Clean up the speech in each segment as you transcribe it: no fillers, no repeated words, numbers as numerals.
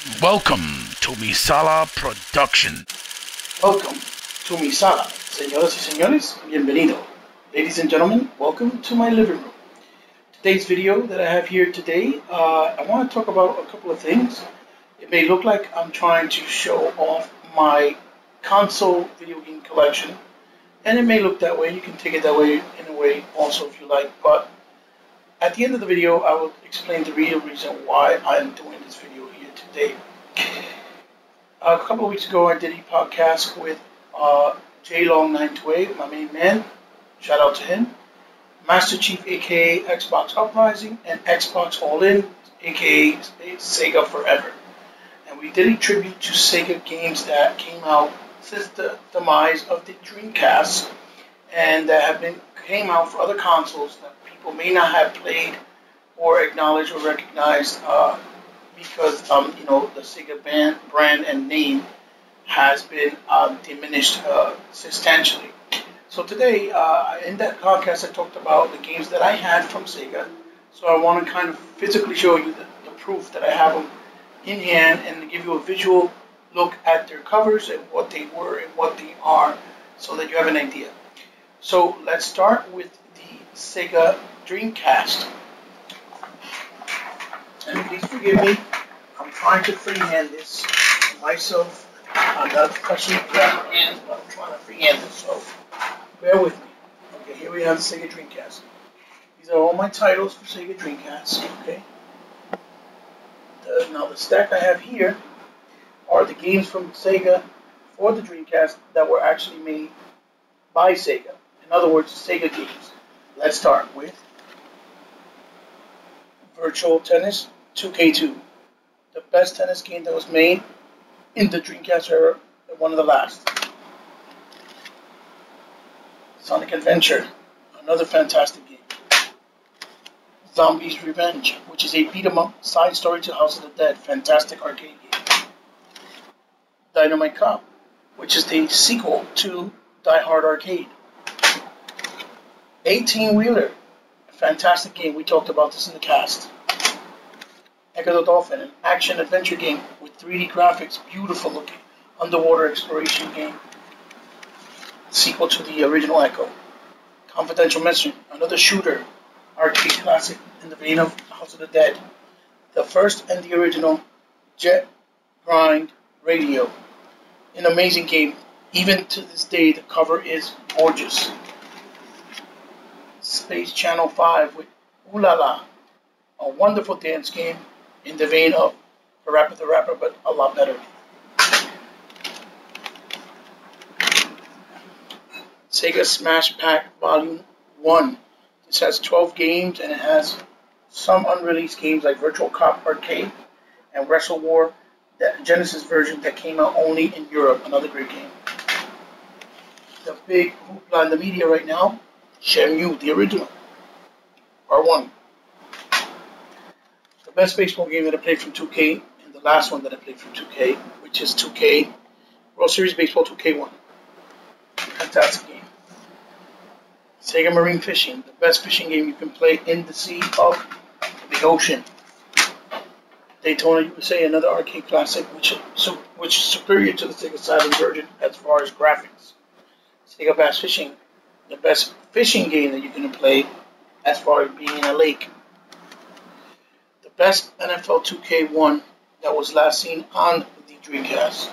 Welcome to Misala Production. Welcome to mi sala. Señoras y señores, bienvenido. Ladies and gentlemen, welcome to my living room. Today's video that I have here today, I want to talk about a couple of things. It may look like I'm trying to show off my console video game collection, and it may look that way. You can take it that way in a way also if you like, but at the end of the video, I will explain the real reason why I'm doing this video here today. A couple of weeks ago, I did a podcast with JLong928, my main man. Shout out to him. Master Chief, aka Xbox Uprising, and Xbox All In, aka Sega Forever. And we did a tribute to Sega games that came out since the demise of the Dreamcast, and that came out for other consoles that people may not have played or acknowledged or recognized because the Sega brand and name has been diminished substantially. So today, in that podcast, I talked about the games that I had from Sega. So I want to kind of physically show you the proof that I have them in hand and give you a visual look at their covers and what they were and what they are, so that you have an idea. So let's start with the Sega Dreamcast. And please forgive me, I'm trying to freehand this myself. I'm not a professional camera hand, but I'm trying to freehand this, so bear with me. Okay, here we have the Sega Dreamcast. These are all my titles for Sega Dreamcast. Okay. Now the stack I have here are the games from Sega for the Dreamcast that were actually made by Sega. In other words, Sega games. Let's start with Virtual Tennis 2K2. The best tennis game that was made in the Dreamcast era, one of the last. Sonic Adventure, another fantastic game. Zombies Revenge, which is a beat-em-up side story to House of the Dead, fantastic arcade game. Dynamite Cop, which is the sequel to Die Hard Arcade. 18-Wheeler, a fantastic game. We talked about this in the cast. Echo the Dolphin, an action-adventure game with 3D graphics, beautiful looking, underwater exploration game. Sequel to the original Echo. Confidential Mission, another shooter, arcade classic in the vein of House of the Dead. The first and the original Jet Grind Radio. An amazing game. Even to this day, the cover is gorgeous. Space Channel 5 with Ooh La La, a wonderful dance game in the vein of Parappa the Rapper, but a lot better. Sega Smash Pack Volume 1. This has 12 games, and it has some unreleased games like Virtual Cop Arcade and Wrestle War, that Genesis version that came out only in Europe, another great game. The big hoopla in the media right now, Shenmue, the original, R1. The best baseball game that I played from 2K, and the last one that I played from 2K, which is 2K, World Series Baseball 2K1. Fantastic game. Sega Marine Fishing, the best fishing game you can play in the sea of the ocean. Daytona USA, another arcade classic, which is superior to the Sega Saturn version as far as graphics. Sega Bass Fishing, the best fishing game that you can play as far as being in a lake. The best NFL 2K1 that was last seen on the Dreamcast.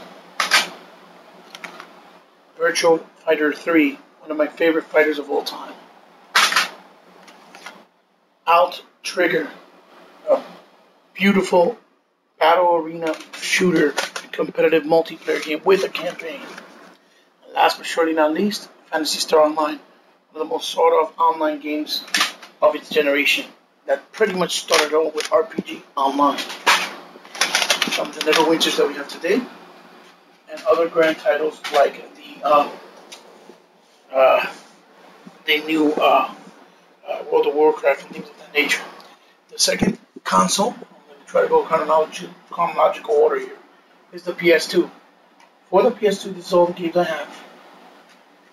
Virtual Fighter 3, one of my favorite fighters of all time. Out Trigger, a beautiful battle arena shooter, competitive multiplayer game with a campaign. And last but surely not least, Phantasy Star Online, one of the most sought-after online games of its generation that pretty much started all with RPG Online. Some of the Neverwinters that we have today, and other grand titles like the new World of Warcraft and things of that nature. The second console, I'm going to try to go chronological order here, is the PS2. For the PS2, this is all the games I have.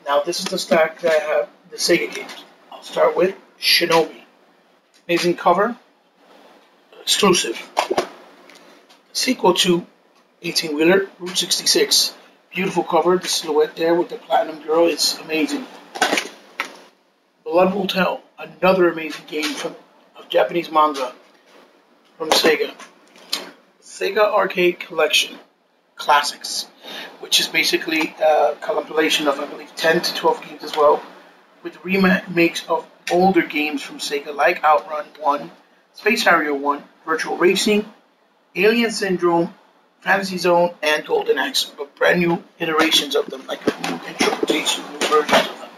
Now this is the stack that I have, the Sega games. I'll start with Shinobi. Amazing cover, exclusive. Sequel to 18-wheeler, Route 66. Beautiful cover, the silhouette there with the platinum girl, it's amazing. Blood Will Tell, another amazing game of Japanese manga from Sega. Sega Arcade Collection Classics, which is basically a compilation of, I believe, 10 to 12 games as well, with remakes of older games from Sega like Outrun 1, Space Harrier 1, Virtual Racing, Alien Syndrome, Fantasy Zone, and Golden Axe, but brand new iterations of them, like new interpretations, new versions of them.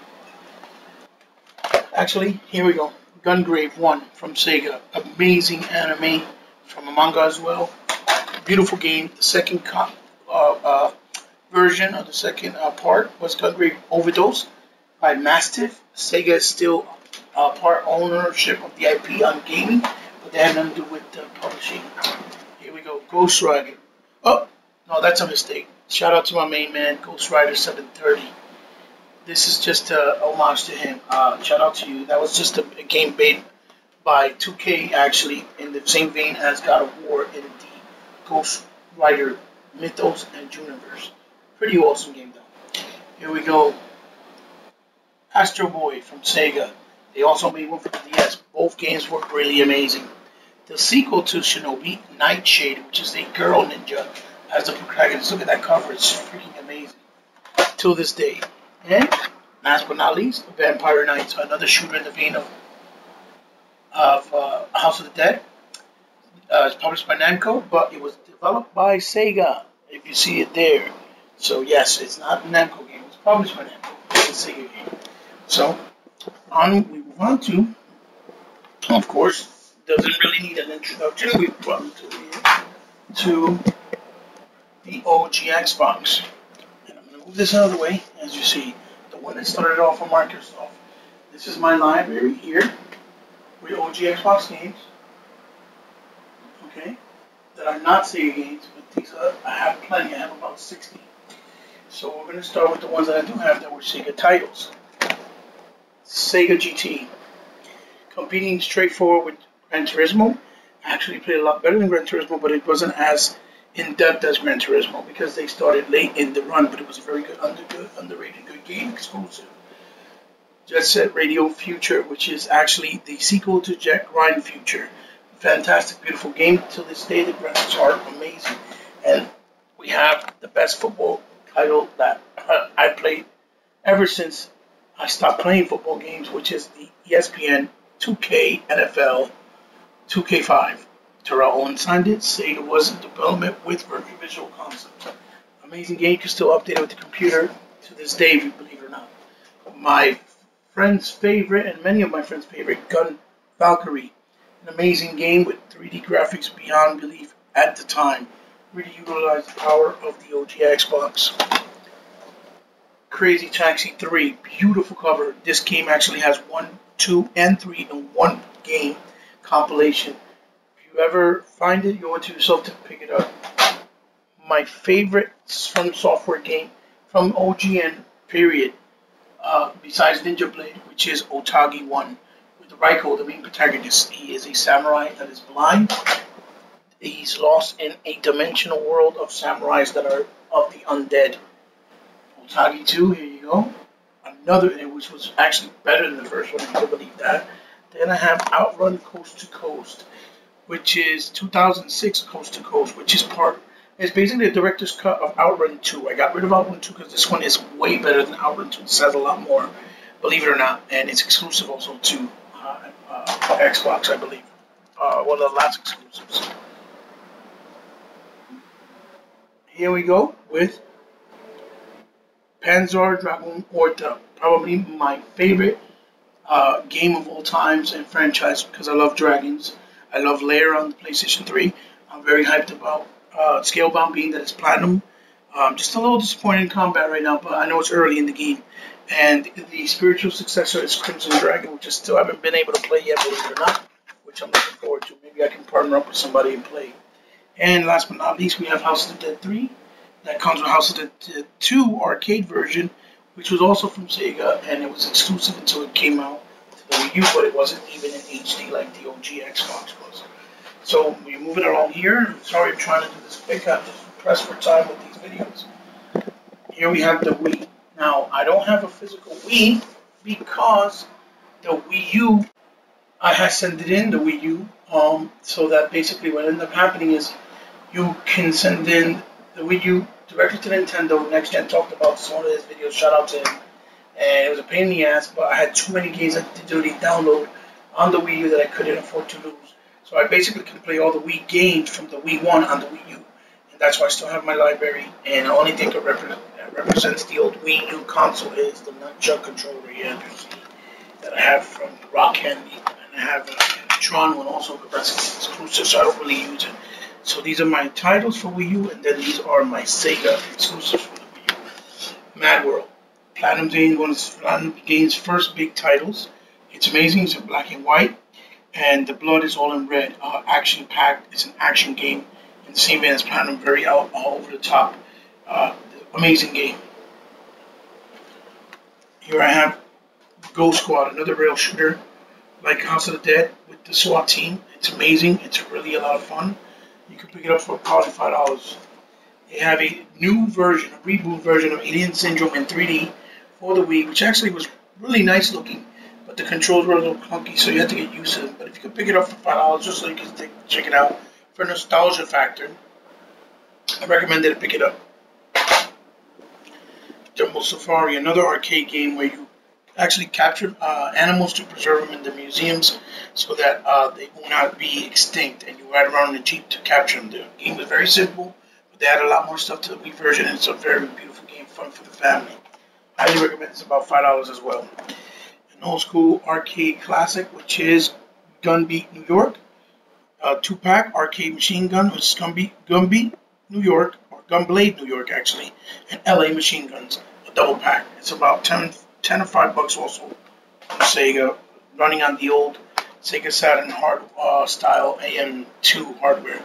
Actually, here we go. Gungrave 1 from Sega. Amazing anime from a manga as well. Beautiful game. The second version of the second part was Gungrave Overdose by Mastiff. Sega is still part ownership of the IP on gaming, but they have nothing to do with publishing. Here we go. Ghost Rider. Oh, no, that's a mistake. Shout out to my main man, Ghost Rider 730. This is just a homage to him. Shout out to you. That was just a game made by 2K, actually, in the same vein as God of War in the Ghost Rider Mythos and Universe. Pretty awesome game, though. Here we go. Astro Boy from Sega. They also made one for the DS. Both games were really amazing. The sequel to Shinobi, Nightshade, which is a girl ninja, as the protagonist. Look at that cover. It's freaking amazing. Till this day. And last but not least, Vampire Knights, another shooter in the vein of House of the Dead. It's published by Namco, but it was developed by Sega, if you see it there. So yes, it's not a Namco game. It's published by Namco. It's a Sega game. So we move on to, of course, doesn't really need an introduction. We brought to the OG Xbox. And I'm going to move this out of the way, as you see, the one that started off on Microsoft. This is my library here with OG Xbox games. Okay, that are not Sega games, but these are, I have plenty. I have about 60. So we're going to start with the ones that I do have that were Sega titles. Sega GT, competing straightforward with Gran Turismo. I actually played a lot better than Gran Turismo, but it wasn't as in-depth as Gran Turismo because they started late in the run, but it was a very good, underrated good game, exclusive. Jet Set Radio Future, which is actually the sequel to Jet Grind Future. Fantastic, beautiful game. To this day, the graphics are amazing. And we have the best football title that I played ever since I stopped playing football games, which is the ESPN 2K NFL 2K5. Terrell Owens signed it. Sega was in development with Virtual Visual Concepts. Amazing game. You can still update it with the computer to this day, if you believe it or not. My friend's favorite, and many of my friends' favorite, Gun Valkyrie. An amazing game with 3D graphics beyond belief at the time. Really utilized the power of the OG Xbox. Crazy Taxi 3, beautiful cover. This game actually has 1, 2, and 3 in one game compilation. If you ever find it, you owe it to yourself to pick it up. My favorite from software game from OGN period, besides Ninja Blade, which is Otage 1. With Raiko, the main protagonist, he is a samurai that is blind. He's lost in a dimensional world of samurais that are of the undead. Otage 2, here you go. Another, which was actually better than the first one, if you can believe that. Then I have Outrun Coast to Coast, which is 2006 Coast to Coast, which is it's basically a director's cut of Outrun 2. I got rid of Outrun 2 because this one is way better than Outrun 2. It says a lot more, believe it or not, and it's exclusive also to Xbox, I believe. One of the last exclusives. Here we go with Panzer Dragoon Orta, probably my favorite game of all times and franchise because I love dragons. I love Lair on the PlayStation 3. I'm very hyped about Scalebound being that it's platinum. Just a little disappointed in combat right now, but I know it's early in the game. And the spiritual successor is Crimson Dragon, which I still haven't been able to play yet, believe it or not, which I'm looking forward to. Maybe I can partner up with somebody and play. And last but not least, we have House of the Dead 3. That comes with House of the Dead 2 arcade version, which was also from Sega, and it was exclusive until it came out to the Wii U, but it wasn't even in HD like the OG Xbox was. So we're moving along here. Sorry, I'm trying to do this quick. I'm just pressed for time with these videos. Here we have the Wii. Now, I don't have a physical Wii because the Wii U, I had sent it in, the Wii U, so that basically what ended up happening is you can send in the Wii U directly to Nintendo. Next Gen talked about this in one of his videos, shout out to him. And it was a pain in the ass, but I had too many games I digitally download on the Wii U that I couldn't afford to lose. So I basically can play all the Wii games from the Wii 1 on the Wii U. And that's why I still have my library. And the only thing that represents the old Wii U console is the nunchuck controller here that I have from Rock Candy. And I have a Tron one also, but that's exclusive, so I don't really use it. So these are my titles for Wii U, and then these are my Sega exclusives for the Wii U. Mad World. Platinum Games, one of Platinum Games' first big titles. It's amazing. It's in black and white, and the blood is all in red. Action packed. It's an action game in the same vein as Platinum. Very all over the top. Amazing game. Here I have Ghost Squad, another rail shooter like House of the Dead with the SWAT team. It's amazing. It's really a lot of fun. You can pick it up for probably $5. They have a new version, a reboot version of Alien Syndrome in 3D for the Wii, which actually was really nice looking, but the controls were a little clunky, so you had to get used to them. But if you could pick it up for $5, just so you can check it out for nostalgia factor, I recommend that you pick it up. Jungle Safari, another arcade game where you actually capture animals to preserve them in the museums so that they will not be extinct, and you ride around in a Jeep to capture them. The game was very simple, but they add a lot more stuff to the Wii version, and it's a very beautiful game, fun for the family. I highly recommend it. It's about $5 as well. An old school arcade classic, which is Gunbeat New York. 2-pack arcade machine gun, which is Gunbeat New York, or Gunblade New York actually, and LA machine guns, a double pack. It's about 10 or $5 also on Sega, running on the old Sega Saturn style AM2 hardware.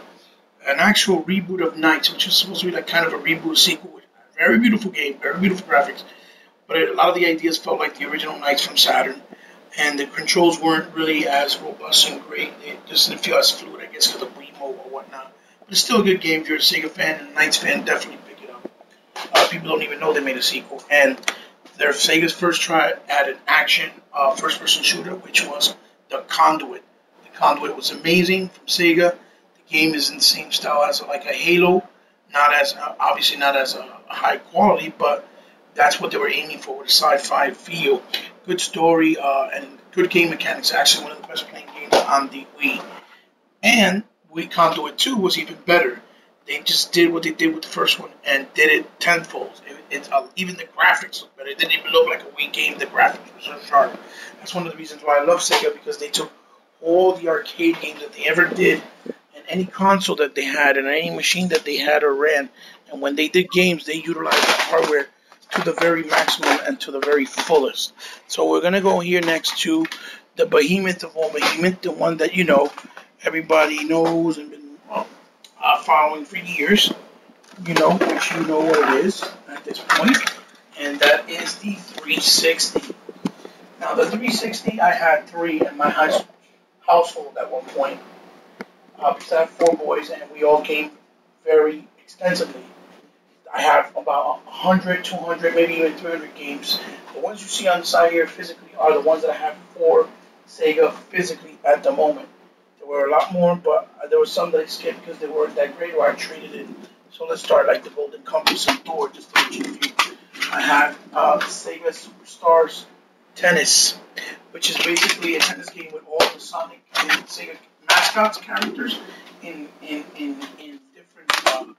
An actual reboot of Knights, which is supposed to be like kind of a reboot sequel. Very beautiful game, very beautiful graphics, but a lot of the ideas felt like the original Knights from Saturn, and the controls weren't really as robust and great. It just didn't feel as fluid, I guess, because of Wiimote or whatnot. But it's still a good game. If you're a Sega fan and a Knights fan, definitely pick it up. People don't even know they made a sequel, and their Sega's first try at an action first-person shooter, which was The Conduit. The Conduit was amazing from Sega. The game is in the same style as like a Halo, not as obviously not as a high quality, but that's what they were aiming for with a sci-fi feel. Good story and good game mechanics. Actually, one of the best playing games on the Wii. And Wii Conduit 2 was even better. They just did what they did with the first one and did it tenfold. Even the graphics look better. It didn't even look like a Wii game. The graphics were so sharp. That's one of the reasons why I love Sega, because they took all the arcade games that they ever did, and any console that they had, and any machine that they had or ran, and when they did games, they utilized the hardware to the very maximum and to the very fullest. So we're going to go here next to the behemoth of all behemoth, the one that, you know, everybody knows and been following for years, you know, which you know what it is at this point, and that is the 360. Now, the 360, I had 3 in my household at one point, because I have 4 boys, and we all game very extensively. I have about 100, 200, maybe even 300 games. The ones you see on the side here physically are the ones that I have for Sega physically at the moment. There were a lot more, but there were some that I skipped because they weren't that great, or I traded it. So let's start like the Golden Compass and Thor, just to mention a few. I have Sega Superstars Tennis, which is basically a tennis game with all the Sonic and Sega mascots characters in different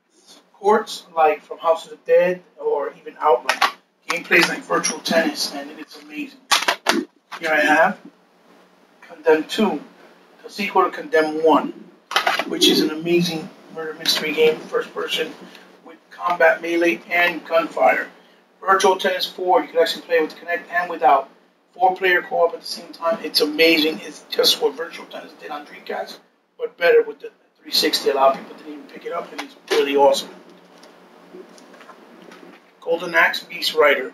courts, like from House of the Dead or even Outright. Gameplay is like virtual tennis, and it is amazing. Here I have Condemn 2, the sequel to Condemn 1, which is an amazing murder mystery game, first person, with combat, melee, and gunfire. Virtual Tennis 4, you can actually play with Kinect and without. 4-player co-op at the same time. It's amazing. It's just what Virtual Tennis did on Dreamcast, but better with the 360. A lot of people didn't even pick it up, and it's really awesome. Golden Axe Beast Rider.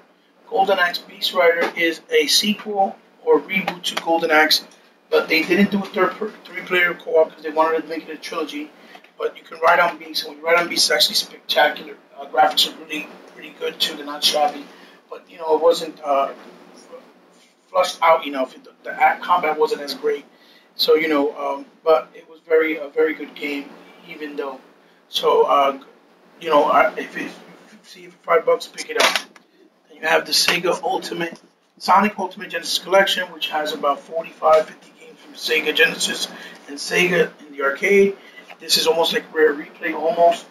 Golden Axe Beast Rider is a sequel or reboot to Golden Axe, But they didn't do a three-player co-op because they wanted to make it a trilogy. But you can ride on beasts, and when you ride on beasts, it's actually spectacular. Graphics are really good too. They're not shabby, but you know it wasn't flushed out enough. The combat wasn't as great. So you know, but it was a very good game, even though. So you know, if you see it for $5, pick it up. Then you have the Sonic Ultimate Genesis Collection, which has about 45, 50 games from Sega Genesis and Sega in the arcade. This is almost like Rare Replay, almost.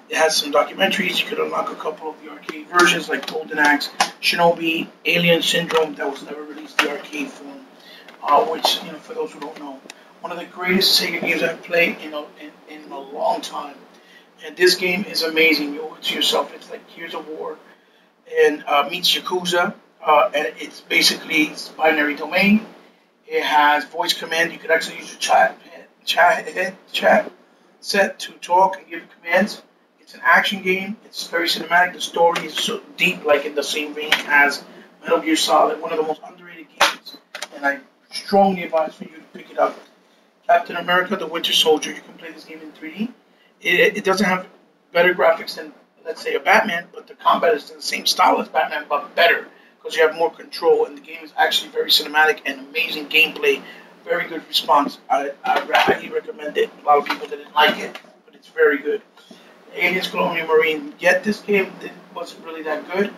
It has some documentaries. You could unlock a couple of the arcade versions, like Golden Axe, Shinobi, Alien Syndrome, that was never released in the arcade form. Which, you know, for those who don't know, one of the greatest Sega games I've played in a long time. And this game is amazing. You owe it to yourself. It's like Gears of War and meets Yakuza. And it's basically binary domain. It has voice command. You could actually use your chat set to talk and give commands. It's an action game. It's very cinematic. The story is so deep, like in the same vein as Metal Gear Solid, one of the most underrated games. And I strongly advise for you to pick it up. Captain America: The Winter Soldier. You can play this game in 3D. It doesn't have better graphics than, let's say, a Batman, but the combat is in the same style as Batman, but better because you have more control. And the game is actually very cinematic and amazing gameplay. Very good response. I highly recommend it. A lot of people didn't like it, but it's very good. Aliens Colonial Marine. Yet this game wasn't really that good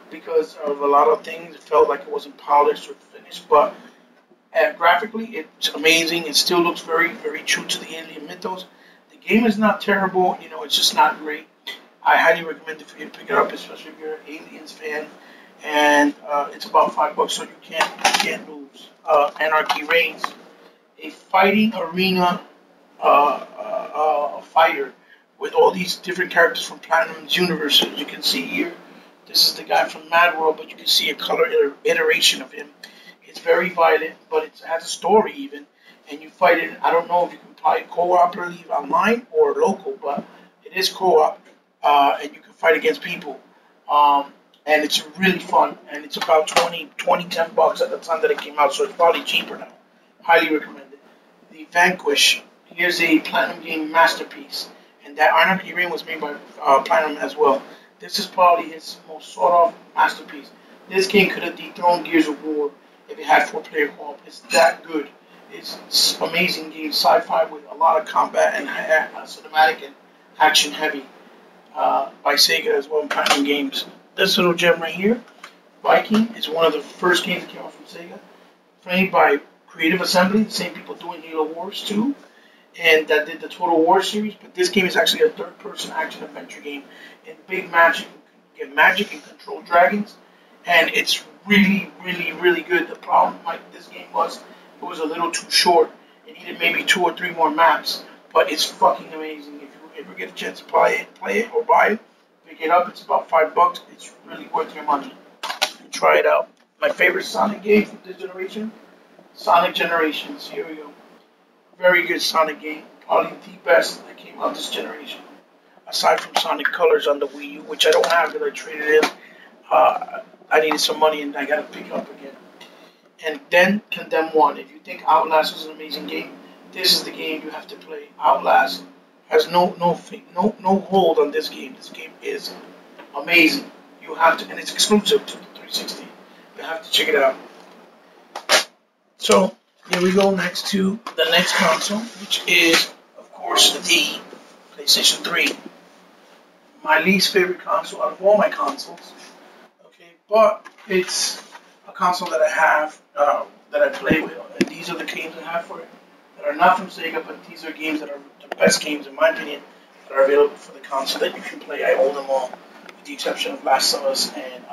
because of a lot of things. It felt like it wasn't polished or finished, but graphically it's amazing. It still looks very, very true to the alien mythos. The game is not terrible. You know, it's just not great. I highly recommend it for you to pick it up, especially if you're an Aliens fan. And it's about $5, so you can't lose. Anarchy Reigns, a fighting arena fighter with all these different characters from Platinum's universe. As you can see here, this is the guy from Mad World, but you can see a color iteration of him. It's very violent, but it has a story even, and you fight it. I don't know if you can play cooperatively online or local, but it is co-op, and you can fight against people. And it's really fun, and it's about $10 at the time that it came out, so it's probably cheaper now. Highly recommend it. The Vanquish, here's a Platinum game masterpiece, and that Anarchy Reign was made by Platinum as well. This is probably his most sought-off masterpiece. This game could have dethroned Gears of War if it had 4-player co-op. It's that good. It's amazing game, sci-fi with a lot of combat and cinematic and action heavy by Sega as well in Platinum Games. This little gem right here, Viking, is one of the first games that came out from Sega, made by Creative Assembly, the same people doing Halo Wars 2, and that did the Total War series. But this game is actually a third-person action adventure game. In big magic, you can get magic and control dragons, and it's really, really, really good. The problem with this game was it was a little too short. It needed maybe 2 or 3 more maps, but it's fucking amazing. If you ever get a chance to play it or buy it, pick it up. It's about $5. It's really worth your money. Try it out. My favorite Sonic game from this generation, Sonic Generations. Here we go. Very good Sonic game. Probably the best that came out this generation. Aside from Sonic Colors on the Wii U, which I don't have because I traded in. I needed some money and I got to pick it up again. And then Condemn 1. If you think Outlast was an amazing game, this is the game you have to play. Outlast has no hold on this game. This game is amazing. You have to, and it's exclusive to the 360. You have to check it out. So here we go next to the next console, which is, of course, the PlayStation 3. My least favorite console out of all my consoles. Okay, but it's a console that I have, that I play with. And these are the games I have for it that are not from Sega, but these are games that are the best games, in my opinion, that are available for the console that you can play. I own them all, with the exception of Last of Us and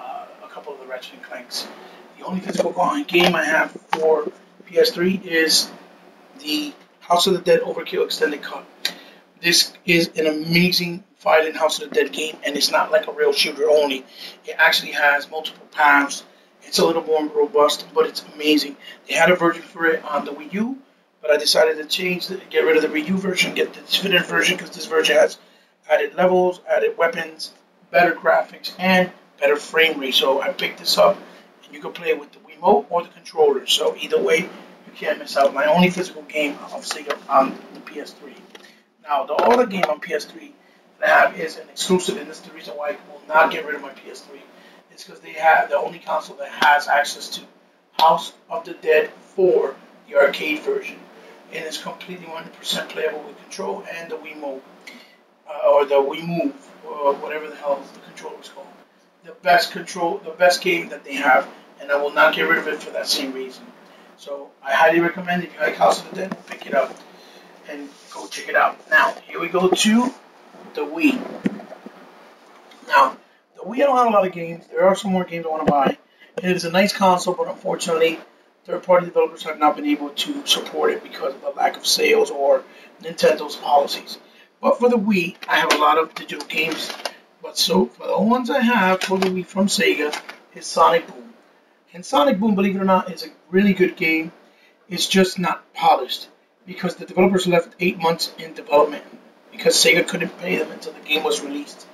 a couple of the Ratchet and Clanks. The only physical game I have for PS3 is the House of the Dead Overkill Extended Cut. This is an amazing violent House of the Dead game, and it's not like a rail shooter only. It actually has multiple paths. It's a little more robust, but it's amazing. They had a version for it on the Wii U, but I decided to get rid of the Wii U version, get the definitive version, because this version has added levels, added weapons, better graphics, and better frame rate. So I picked this up, and you can play it with the Wiimote or the controller. So either way, you can't miss out. My only physical game of Sega on the PS3. Now, the other game on PS3 that I have is an exclusive, and this is the reason why I will not get rid of my PS3. It's because they have the only console that has access to House of the Dead 4, the arcade version, and it's completely 100% playable with control and the Wiimote, or the Wii Move, or whatever the hell the controller is called. The best game that they have, and I will not get rid of it for that same reason. So I highly recommend, if you like House of the Dead, pick it up and go check it out. Now, here we go to the Wii. Now, the Wii, I don't have a lot of games. There are some more games I want to buy. It is a nice console, but unfortunately, third-party developers have not been able to support it because of the lack of sales or Nintendo's policies. But for the Wii, I have a lot of digital games. But so, for the ones I have for the Wii from Sega, is Sonic Boom. And Sonic Boom, believe it or not, is a really good game. It's just not polished because the developers left 8 months in development because Sega couldn't pay them until the game was released.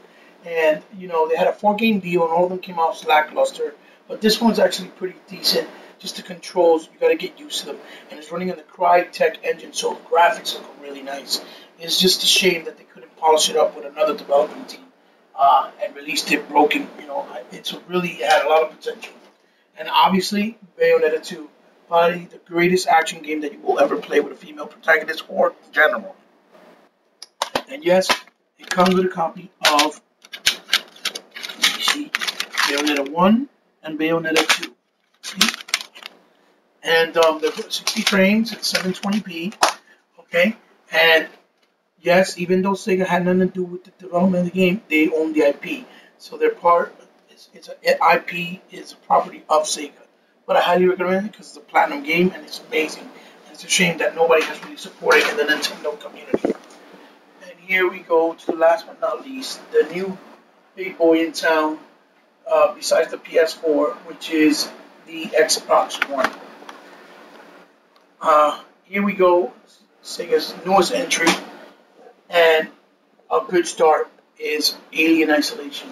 And, you know, they had a 4-game deal and all of them came out lackluster. But this one's actually pretty decent. Just the controls, you got to get used to them. And it's running on the Crytek engine, so the graphics look really nice. It's just a shame that they couldn't polish it up with another development team and released it broken. You know, it had a lot of potential. And obviously, Bayonetta 2, probably the greatest action game that you will ever play with a female protagonist or in general. And yes, it comes with a copy of, let me see, Bayonetta 1 and Bayonetta 2. See? And they're 60 frames at 720p. Okay? And yes, even though Sega had nothing to do with the development of the game, they own the IP. So they're it's an IP is a property of Sega. But I highly recommend it because it's a platinum game and it's amazing. And it's a shame that nobody has really supported it in the Nintendo community. And here we go to the last but not least, the new big boy in town, besides the PS4, which is the Xbox One. Here we go, Sega's newest entry, and a good start is Alien Isolation.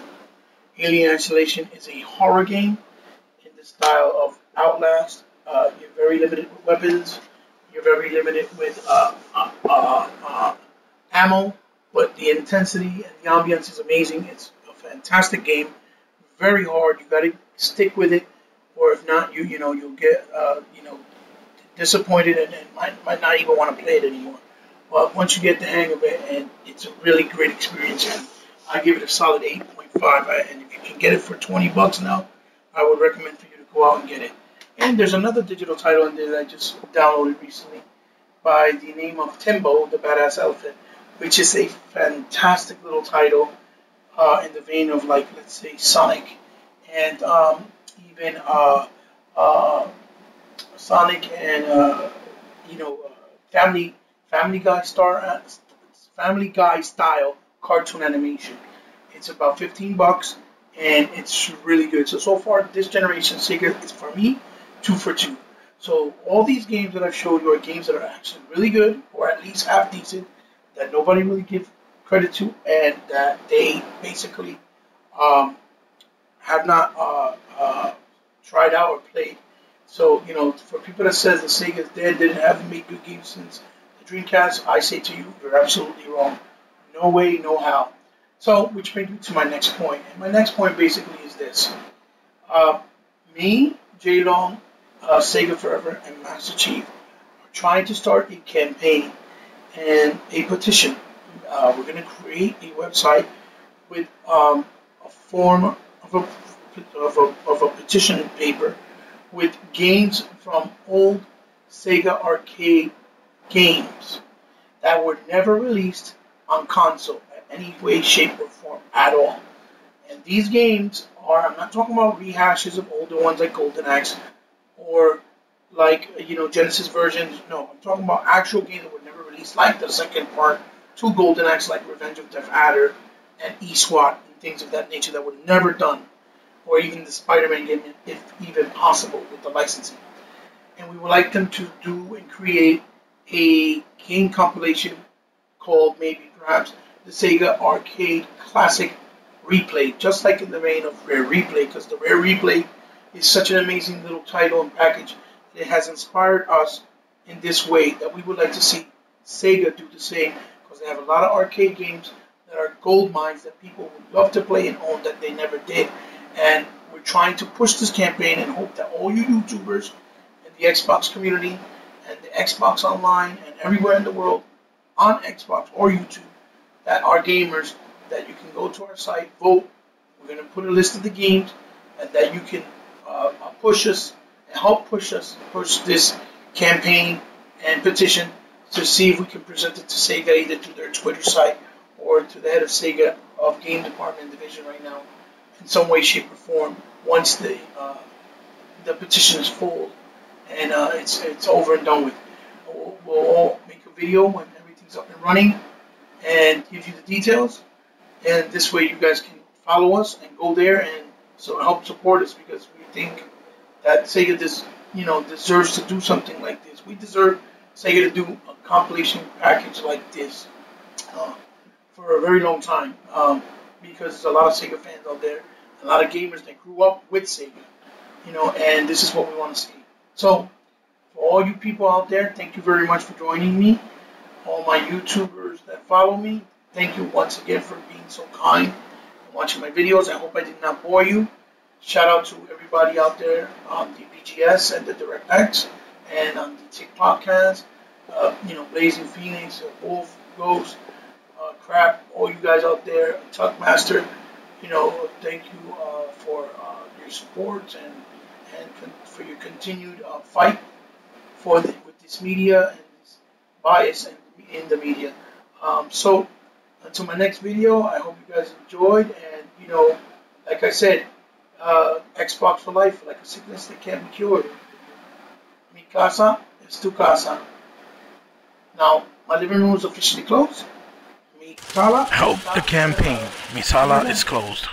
Alien Isolation is a horror game in the style of Outlast. You're very limited with weapons. You're very limited with ammo, but the intensity and the ambience is amazing. It's a fantastic game. Very hard. You got to stick with it, or if not, you'll get disappointed and might not even want to play it anymore. But once you get the hang of it, and it's a really great experience, and I give it a solid 8.5. And if you can get it for $20 now, I would recommend for you to go out and get it. And there's another digital title in there that I just downloaded recently by the name of Timbo, the Badass Elephant, which is a fantastic little title in the vein of, like, let's say, Sonic, and even Sonic and Family Guy style cartoon animation. It's about $15 and it's really good. So far this generation Sega is, for me, 2 for 2. So all these games that I've showed you are games that are actually really good, or at least half decent, that nobody really gives credit to, and that they basically have not tried out or played. So, for people that says that Sega is dead, didn't have made good games since the Dreamcast, I say to you, you're absolutely wrong. No way, no how. So, which brings me to my next point. And my next point basically is this. Me, J Long, Sega Forever, and Master Chief are trying to start a campaign and a petition. We're going to create a website with a form of a petition paper with games from old Sega arcade games that were never released on console in any way, shape, or form at all. And these games are, I'm not talking about rehashes of older ones like Golden Axe or like, Genesis versions. No, I'm talking about actual games that were never released, like the second part to Golden Axe, like Revenge of Death Adder and E-SWAT and things of that nature that were never done. Or even the Spider-Man game, if even possible, with the licensing. And we would like them to do and create a game compilation called maybe perhaps the Sega Arcade Classic Replay, just like in the vein of Rare Replay, because the Rare Replay is such an amazing little title and package. It has inspired us in this way, that we would like to see Sega do the same, because they have a lot of arcade games that are gold mines that people would love to play and own that they never did. And we're trying to push this campaign and hope that all you YouTubers in the Xbox community and the Xbox Online and everywhere in the world on Xbox or YouTube that are gamers, that you can go to our site, vote. We're going to put a list of the games, and that you can push us and help push this campaign and petition to see if we can present it to Sega, either to their Twitter site or to the head of Sega of Game Department Division right now, in some way, shape, or form. Once the petition is full and it's over and done with, we'll all make a video when everything's up and running and give you the details. And this way, you guys can follow us and go there and so help support us, because we think that Sega deserves to do something like this. We deserve Sega to do a compilation package like this for a very long time, because there's a lot of Sega fans out there, a lot of gamers that grew up with Sega, and this is what we want to see. So, for all you people out there, thank you very much for joining me. All my YouTubers that follow me, thank you once again for being so kind and watching my videos. I hope I did not bore you. Shout out to everybody out there on the BGS and the DirectX and on the Tick Podcast, Blazing Phoenix, Wolf, Ghost, Crap, all you guys out there, Tuck Master, thank you for your support and for your continued fight with this media and this bias in the media. So until my next video, I hope you guys enjoyed, and like I said, Xbox for life, like a sickness that can't be cured. Mi casa es tu casa. Now, my living room is officially closed. Mi sala. Help the campaign. Mi sala is closed.